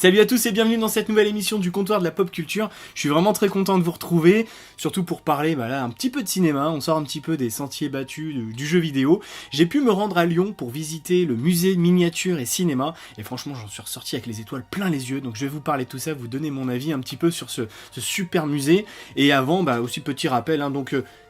Salut à tous et bienvenue dans cette nouvelle émission du comptoir de la pop culture. Je suis vraiment très content de vous retrouver, surtout pour parler un petit peu de cinéma. On sort un petit peu des sentiers battus du jeu vidéo. J'ai pu me rendre à Lyon pour visiter le musée miniature et cinéma, et franchement j'en suis ressorti avec les étoiles plein les yeux. Donc je vais vous parler de tout ça, vous donner mon avis un petit peu sur ce super musée. Et avant, aussi petit rappel,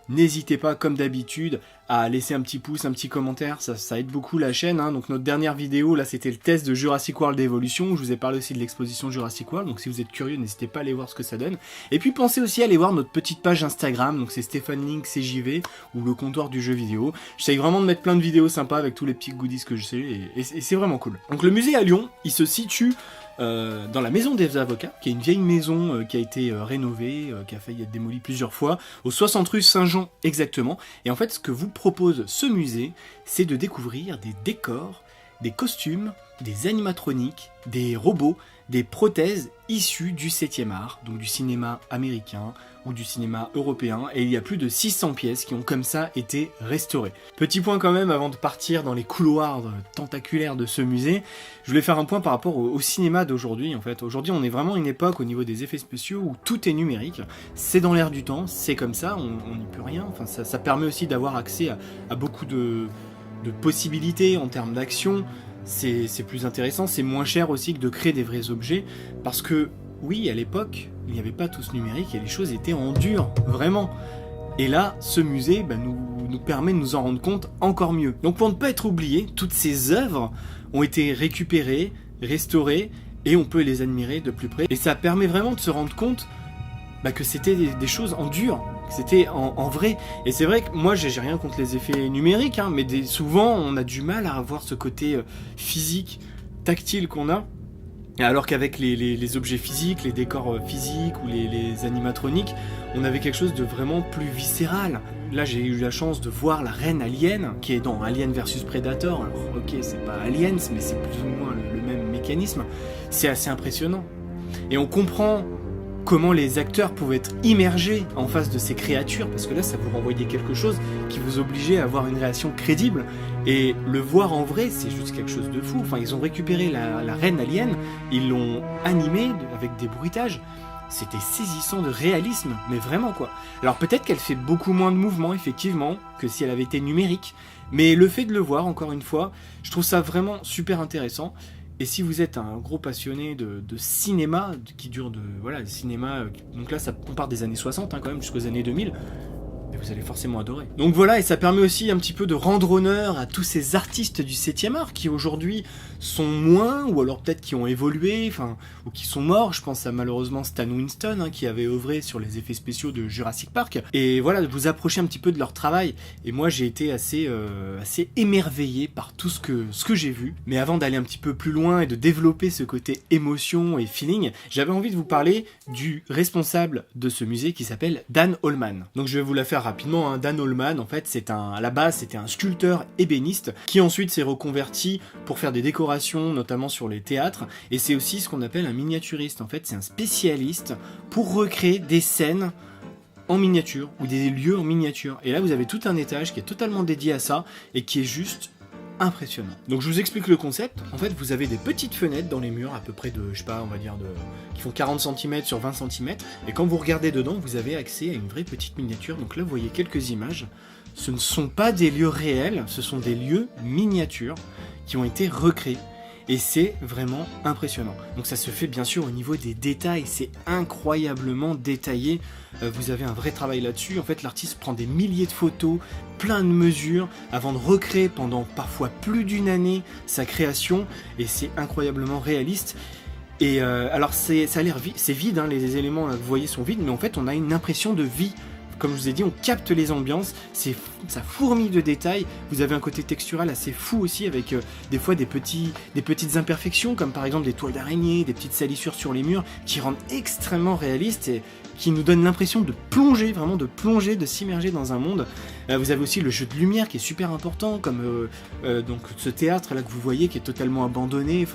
n'hésitez pas, comme d'habitude, à laisser un petit pouce, un petit commentaire, ça aide beaucoup la chaîne. Donc notre dernière vidéo, là, c'était le test de Jurassic World Evolution, où je vous ai parlé aussi de l'exposition Jurassic World, donc si vous êtes curieux, n'hésitez pas à aller voir ce que ça donne. Et puis pensez aussi à aller voir notre petite page Instagram, donc c'est Stéphane Link CJV, ou le comptoir du jeu vidéo. J'essaye vraiment de mettre plein de vidéos sympas avec tous les petits goodies que je sais, et c'est vraiment cool. Donc le musée à Lyon, il se situe dans la maison des avocats, qui est une vieille maison qui a été rénovée, qui a failli être démolie plusieurs fois, au 60 rue Saint-Jean exactement. Et en fait, ce que vous propose ce musée, c'est de découvrir des décors, des costumes, des animatroniques, des robots, des prothèses issues du 7e art, donc du cinéma américain ou du cinéma européen, et il y a plus de 600 pièces qui ont comme ça été restaurées. Petit point quand même avant de partir dans les couloirs tentaculaires de ce musée, je voulais faire un point par rapport au cinéma d'aujourd'hui. En fait, aujourd'hui on est vraiment à une époque au niveau des effets spéciaux où tout est numérique, c'est dans l'air du temps, c'est comme ça, on n'y peut rien, enfin, ça permet aussi d'avoir accès à beaucoup de possibilités en termes d'action. C'est plus intéressant, c'est moins cher aussi que de créer des vrais objets, parce que oui, à l'époque, il n'y avait pas tout ce numérique et les choses étaient en dur, vraiment. Et là, ce musée nous permet de nous en rendre compte encore mieux. Donc pour ne pas être oublié, toutes ces œuvres ont été récupérées, restaurées, et on peut les admirer de plus près. Et ça permet vraiment de se rendre compte que c'était des choses en dur, que c'était en vrai. Et c'est vrai que moi j'ai rien contre les effets numériques, mais souvent on a du mal à avoir ce côté physique, tactile qu'on a. Alors qu'avec les objets physiques, les décors physiques ou les animatroniques, on avait quelque chose de vraiment plus viscéral. Là j'ai eu la chance de voir la reine Alien, qui est dans Alien vs Predator. Alors ok, c'est pas Aliens, mais c'est plus ou moins le même mécanisme. C'est assez impressionnant. Et on comprend comment les acteurs pouvaient être immergés en face de ces créatures, parce que là ça vous renvoyait quelque chose qui vous obligeait à avoir une réaction crédible, et le voir en vrai c'est juste quelque chose de fou. Enfin, ils ont récupéré la reine alien, ils l'ont animée avec des bruitages, c'était saisissant de réalisme, mais vraiment quoi. Alors peut-être qu'elle fait beaucoup moins de mouvements effectivement que si elle avait été numérique, mais le fait de le voir encore une fois, je trouve ça vraiment super intéressant. Et si vous êtes un gros passionné de cinéma, qui dure le cinéma, donc là on part des années 60 quand même, jusqu'aux années 2000, et vous allez forcément adorer. Donc voilà, et ça permet aussi un petit peu de rendre honneur à tous ces artistes du 7e art qui aujourd'hui sont moins, ou alors peut-être qui ont évolué, ou qui sont morts. Je pense à malheureusement Stan Winston, qui avait œuvré sur les effets spéciaux de Jurassic Park. Et voilà, de vous approcher un petit peu de leur travail. Et moi j'ai été assez émerveillé par tout ce que j'ai vu. Mais avant d'aller un petit peu plus loin et de développer ce côté émotion et feeling, j'avais envie de vous parler du responsable de ce musée qui s'appelle Dan Holman. Donc je vais vous la faire rapidement. Dan Holman, en fait, à la base, c'était un sculpteur ébéniste qui ensuite s'est reconverti pour faire des décorations, notamment sur les théâtres. Et c'est aussi ce qu'on appelle un miniaturiste. En fait, c'est un spécialiste pour recréer des scènes en miniature ou des lieux en miniature. Et là, vous avez tout un étage qui est totalement dédié à ça et qui est juste impressionnant. Donc je vous explique le concept. En fait, vous avez des petites fenêtres dans les murs, à peu près qui font 40 cm sur 20 cm, et quand vous regardez dedans, vous avez accès à une vraie petite miniature. Donc là, vous voyez quelques images. Ce ne sont pas des lieux réels, ce sont des lieux miniatures qui ont été recréés. Et c'est vraiment impressionnant. Donc ça se fait bien sûr au niveau des détails, c'est incroyablement détaillé. Vous avez un vrai travail là-dessus. En fait, l'artiste prend des milliers de photos, plein de mesures, avant de recréer pendant parfois plus d'une année sa création. Et c'est incroyablement réaliste. Et alors ça a l'air vide, c'est vide, les éléments là, que vous voyez sont vides, mais en fait on a une impression de vie. Comme je vous ai dit, on capte les ambiances, ça fourmille de détails. Vous avez un côté textural assez fou aussi, avec des fois des petites imperfections, comme par exemple des toiles d'araignée, des petites salissures sur les murs, qui rendent extrêmement réalistes et qui nous donnent l'impression de plonger, de s'immerger dans un monde. Vous avez aussi le jeu de lumière qui est super important, comme donc ce théâtre là que vous voyez qui est totalement abandonné.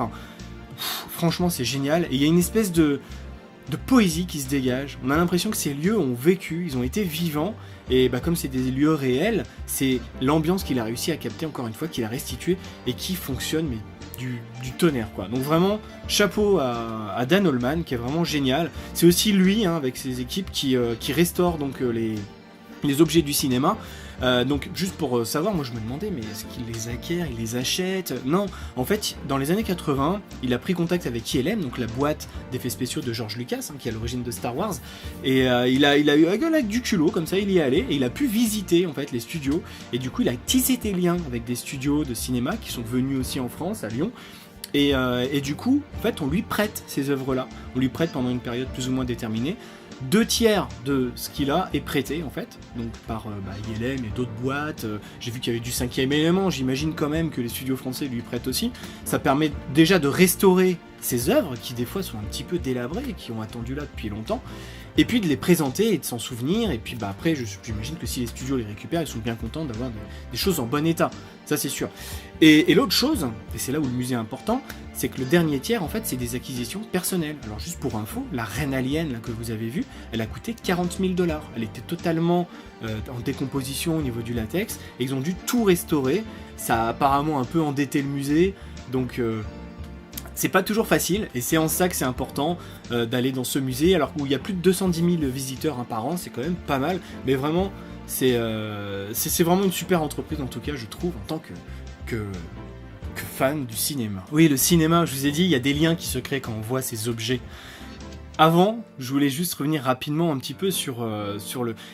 Franchement, c'est génial. Et il y a une espèce de poésie qui se dégage. On a l'impression que ces lieux ont vécu, ils ont été vivants, et comme c'est des lieux réels, c'est l'ambiance qu'il a réussi à capter encore une fois, qu'il a restituée, et qui fonctionne mais du tonnerre, quoi. Donc vraiment, chapeau à Dan Allman, qui est vraiment génial. C'est aussi lui, hein, avec ses équipes, qui restaure donc les objets du cinéma. Donc juste pour savoir, moi je me demandais, mais est-ce qu'il les acquiert, il les achète? Non, en fait, dans les années 80, il a pris contact avec ILM, donc la boîte d'effets spéciaux de George Lucas, hein, qui est à l'origine de Star Wars, et il a eu avec du culot, comme ça il y est allé, et il a pu visiter en fait les studios, et du coup il a tissé des liens avec des studios de cinéma qui sont venus aussi en France, à Lyon. Et du coup, en fait, on lui prête ces œuvres-là, on lui prête pendant une période plus ou moins déterminée. 2/3 de ce qu'il a est prêté en fait, donc par ILM et d'autres boîtes. J'ai vu qu'il y avait du 5e élément, j'imagine quand même que les studios français lui prêtent aussi. Ça permet déjà de restaurer ces œuvres qui des fois sont un petit peu délabrées, qui ont attendu là depuis longtemps, et puis de les présenter et de s'en souvenir, et puis après j'imagine que si les studios les récupèrent, ils sont bien contents d'avoir des choses en bon état, ça c'est sûr. Et l'autre chose, et c'est là où le musée est important, c'est que le dernier tiers en fait c'est des acquisitions personnelles. Alors juste pour info, la reine alien là, que vous avez vue, elle a coûté 40 000 $, elle était totalement en décomposition au niveau du latex, et ils ont dû tout restaurer, ça a apparemment un peu endetté le musée, donc c'est pas toujours facile, et c'est en ça que c'est important d'aller dans ce musée, alors où il y a plus de 210 000 visiteurs par an, c'est quand même pas mal, mais vraiment, c'est vraiment une super entreprise, en tout cas, je trouve, en tant que fan du cinéma. Oui, le cinéma, je vous ai dit, il y a des liens qui se créent quand on voit ces objets. Avant, je voulais juste revenir rapidement un petit peu sur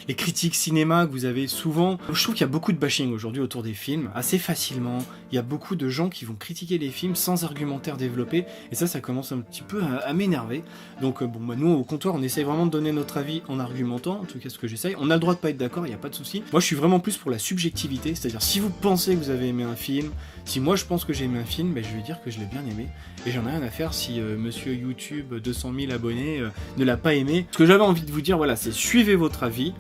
les critiques cinéma que vous avez souvent. Je trouve qu'il y a beaucoup de bashing aujourd'hui autour des films, assez facilement. Il y a beaucoup de gens qui vont critiquer les films sans argumentaire développé, et ça commence un petit peu à m'énerver. Donc nous, au comptoir, on essaye vraiment de donner notre avis en argumentant, en tout cas ce que j'essaye. On a le droit de pas être d'accord, il n'y a pas de souci. Moi, je suis vraiment plus pour la subjectivité, c'est-à-dire si vous pensez que vous avez aimé un film, si moi je pense que j'ai aimé un film, je vais dire que je l'ai bien aimé, et j'en ai rien à faire si monsieur YouTube 200 000 abonnés ne l'a pas aimé. Ce que j'avais envie de vous dire, voilà, c'est suivez votre avis,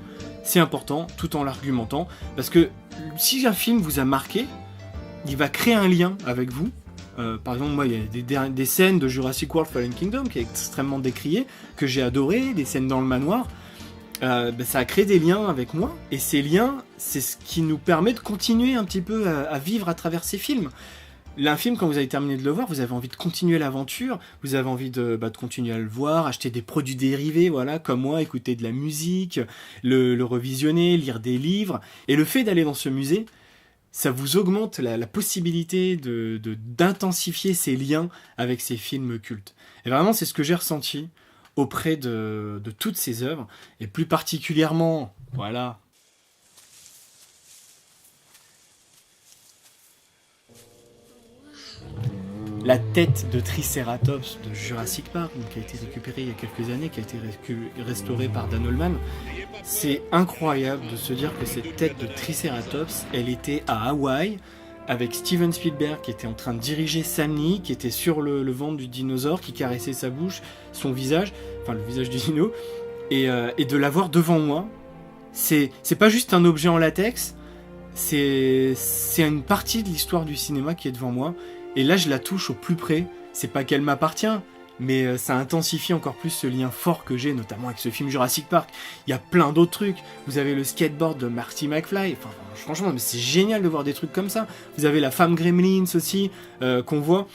c'est important, tout en l'argumentant, parce que si un film vous a marqué, il va créer un lien avec vous. Par exemple, moi, il y a des scènes de Jurassic World Fallen Kingdom qui est extrêmement décriée, que j'ai adoré, des scènes dans le manoir. Ça a créé des liens avec moi, et ces liens, c'est ce qui nous permet de continuer un petit peu à vivre à travers ces films. Un film, quand vous avez terminé de le voir, vous avez envie de continuer l'aventure, vous avez envie de continuer à le voir, acheter des produits dérivés, voilà, comme moi, écouter de la musique, le revisionner, lire des livres. Et le fait d'aller dans ce musée, ça vous augmente la possibilité d'intensifier ces liens avec ces films cultes. Et vraiment, c'est ce que j'ai ressenti auprès de toutes ces œuvres, et plus particulièrement, voilà, la tête de Triceratops de Jurassic Park, qui a été récupérée il y a quelques années, qui a été restaurée par Dan Allman. C'est incroyable de se dire que cette tête de Triceratops, elle était à Hawaï, avec Steven Spielberg qui était en train de diriger Sam Neill, qui était sur le ventre du dinosaure, qui caressait sa bouche, son visage, enfin le visage du dino, et de l'avoir devant moi. C'est pas juste un objet en latex, c'est une partie de l'histoire du cinéma qui est devant moi. Et là, je la touche au plus près. C'est pas qu'elle m'appartient, mais ça intensifie encore plus ce lien fort que j'ai, notamment avec ce film Jurassic Park. Il y a plein d'autres trucs. Vous avez le skateboard de Marty McFly. Enfin, franchement, c'est génial de voir des trucs comme ça. Vous avez la femme Gremlins aussi, qu'on voit.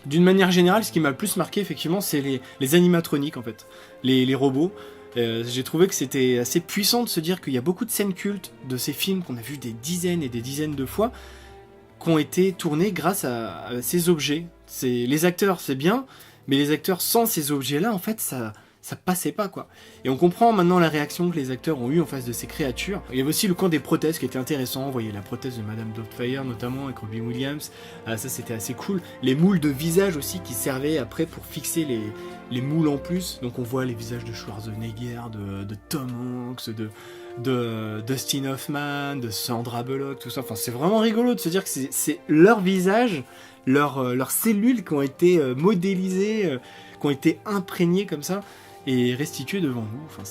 D'une manière générale, ce qui m'a le plus marqué, effectivement, c'est les animatroniques, en fait. Les robots. J'ai trouvé que c'était assez puissant de se dire qu'il y a beaucoup de scènes cultes de ces films qu'on a vus des dizaines et des dizaines de fois, qui ont été tournés grâce à ces objets. Les acteurs, c'est bien, mais les acteurs sans ces objets-là, en fait, ça passait pas, quoi. Et on comprend maintenant la réaction que les acteurs ont eue en face de ces créatures. Il y avait aussi le camp des prothèses qui était intéressant. Vous voyez la prothèse de Madame Doubtfire, notamment, avec Robin Williams. Ça, c'était assez cool. Les moules de visage aussi, qui servaient après pour fixer les moules en plus. Donc on voit les visages de Schwarzenegger, de Tom Hanks, de Dustin Hoffman, de Sandra Bullock, tout ça. Enfin, c'est vraiment rigolo de se dire que c'est leur visage, leurs cellules qui ont été modélisées, qui ont été imprégnées comme ça et restituées devant nous. Enfin,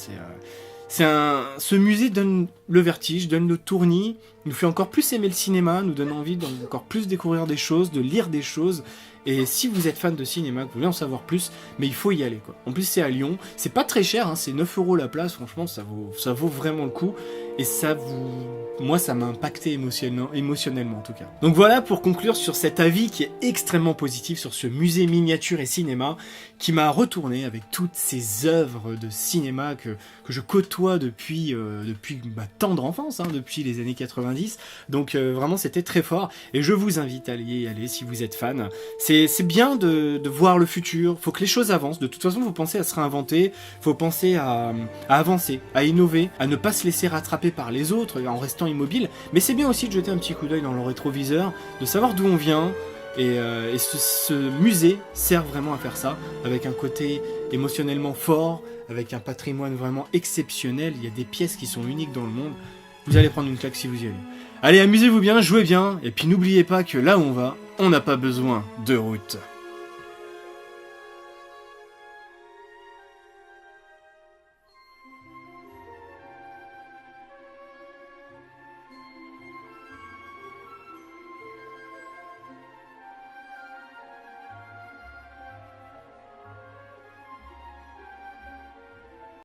ce musée donne le vertige, donne le tournis, nous fait encore plus aimer le cinéma, nous donne envie d'encore plus découvrir des choses, de lire des choses, Et si vous êtes fan de cinéma, que vous voulez en savoir plus, mais il faut y aller, quoi. En plus, c'est à Lyon. C'est pas très cher, hein, c'est 9 € la place. Franchement, ça vaut vraiment le coup. Et moi, ça m'a impacté émotionnellement, en tout cas. Donc voilà, pour conclure sur cet avis qui est extrêmement positif sur ce musée miniature et cinéma, qui m'a retourné avec toutes ces œuvres de cinéma que je côtoie depuis ma tendre enfance, hein, depuis les années 90. Donc vraiment, c'était très fort. Et je vous invite à y aller si vous êtes fan. C'est bien de voir le futur. Faut que les choses avancent. De toute façon, faut penser à se réinventer. Faut penser à avancer, à innover, à ne pas se laisser rattraper par les autres en restant immobile. Mais c'est bien aussi de jeter un petit coup d'œil dans le rétroviseur, de savoir d'où on vient. Et ce musée sert vraiment à faire ça, avec un côté émotionnellement fort, avec un patrimoine vraiment exceptionnel. Il y a des pièces qui sont uniques dans le monde. Vous allez prendre une claque si vous y allez. Allez, amusez-vous bien, jouez bien, et puis n'oubliez pas que là où on va, on n'a pas besoin de route.